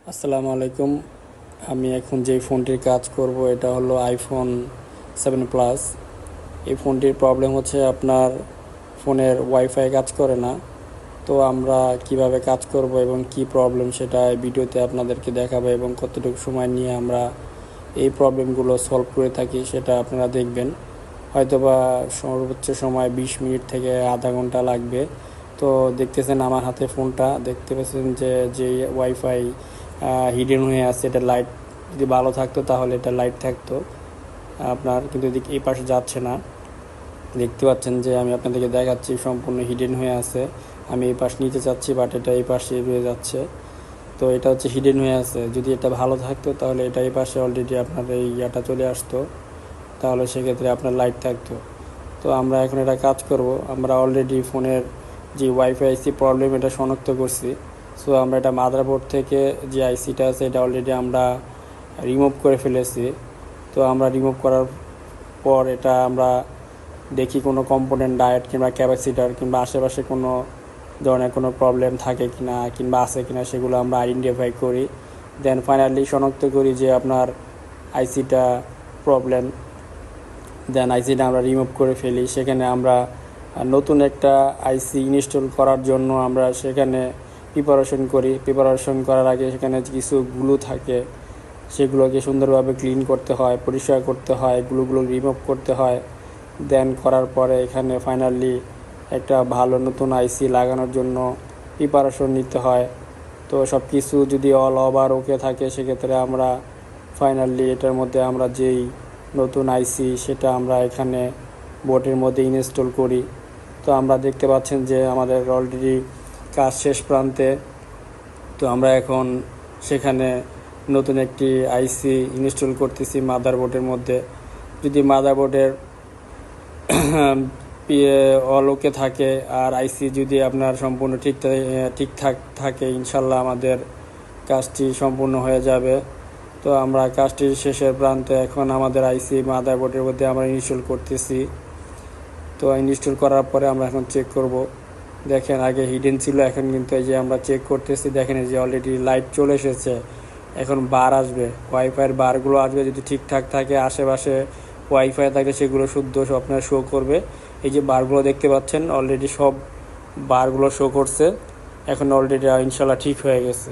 আসসালামু আলাইকুম। আমি এখন যে ফোনটির কাজ করব এটা হলো আইফোন 7 প্লাস। এই ফোনটির প্রবলেম হচ্ছে আপনার ফোনের ওয়াইফাই কাজ করে না। তো আমরা কিভাবে কাজ করব এবং কি প্রবলেম সেটা এই ভিডিওতে আপনাদেরকে দেখাবো এবং কতটুকু সময় নিয়ে আমরা এই প্রবলেমগুলো সলভ করে থাকি সেটা আপনারা দেখবেন। হয়তোবা সর্বোচ্চ সময় 20 মিনিট থেকে আধা ঘন্টা লাগবে। তো দেখতেছেন আমার হাতে ফোনটা, দেখতে পাচ্ছেন যে ওয়াইফাই হিডেন হয়ে আছে। এটা লাইট যদি ভালো থাকতো তাহলে এটা লাইট থাকতো আপনার, কিন্তু এই পাশে যাচ্ছে না। দেখতে পাচ্ছেন যে আমি আপনাদেরকে দেখাচ্ছি সম্পূর্ণ হিডেন হয়ে আছে। আমি এই পাশ নিতে চাচ্ছি বাট এটা এই পাশে রয়ে যাচ্ছে। তো এটা হচ্ছে হিডেন হয়ে আছে। যদি এটা ভালো থাকতো তাহলে এটা এই পাশে অলরেডি আপনার এই ইয়াটা চলে আসতো, তাহলে সেক্ষেত্রে আপনার লাইট থাকতো। তো আমরা এখন এটা কাজ করব। আমরা অলরেডি ফোনের যে ওয়াইফাই আইসি প্রবলেম এটা শনাক্ত করছি। সো আমরা এটা মাদারবোর্ড থেকে যে আইসিটা আছে এটা অলরেডি আমরা রিমুভ করে ফেলেছি। তো আমরা রিমুভ করার পর এটা আমরা দেখি কোনো কম্পোনেন্ট ডায়েট কিংবা ক্যাপাসিটার কিংবা আশেপাশে কোনো ধরনের কোনো প্রবলেম থাকে কিনা কিংবা আছে কিনা সেগুলো আমরা আইডেন্টিফাই করি। দেন ফাইনালি শনাক্ত করি যে আপনার আইসিটা প্রবলেম। দেন আইসিটা আমরা রিমুভ করে ফেলি। সেখানে আমরা নতুন একটা আইসি ইনস্টল করার জন্য আমরা সেখানে প্রিপারেশন করার আগে সেখানে কিছু গ্লু থাকে, সেগুলোকে সুন্দরভাবে ক্লিন করতে হয়, পরিষ্কার করতে হয়, গ্লুগুলো রিমুভ করতে হয়। দেন করার পরে এখানে ফাইনালি একটা ভালো নতুন আইসি লাগানোর জন্য প্রিপারেশন নিতে হয়। তো সব কিছু যদি অল ওভার ওকে থাকে সেক্ষেত্রে আমরা ফাইনালি এটার মধ্যে আমরা যেই নতুন আইসি সেটা আমরা এখানে বোর্ডের মধ্যে ইনস্টল করি। তো আমরা দেখতে পাচ্ছেন যে আমাদের অলরেডি কাজ শেষ প্রান্তে। তো আমরা এখন সেখানে নতুন একটি আইসি ইনস্টল করতেছি মাদারবোর্ডের মধ্যে। যদি মাদারবোর্ডের অল ওকে থাকে আর আইসি যদি আপনার সম্পূর্ণ ঠিকঠাক থাকে, ইনশাল্লাহ আমাদের কাজটি সম্পূর্ণ হয়ে যাবে। তো আমরা কাজটি শেষের প্রান্তে এখন আমাদের আইসি মাদারবোর্ডের মধ্যে আমরা ইনস্টল করতেছি। তো ইনস্টল করার পরে আমরা এখন চেক করব। দেখেন আগে হিডেন ছিল, এখন কিন্তু এই যে আমরা চেক করতেছি, দেখেন এই যে অলরেডি লাইট চলে এসেছে। এখন বার আসবে, ওয়াইফাইয়ের বারগুলো আসবে। যদি ঠিকঠাক থাকে আশেপাশে ওয়াইফাই থাকে সেগুলো শুদ্ধ আপনার শো করবে। এই যে বারগুলো দেখতে পাচ্ছেন অলরেডি সব বারগুলো শো করছে। এখন অলরেডি ইনশাল্লাহ ঠিক হয়ে গেছে।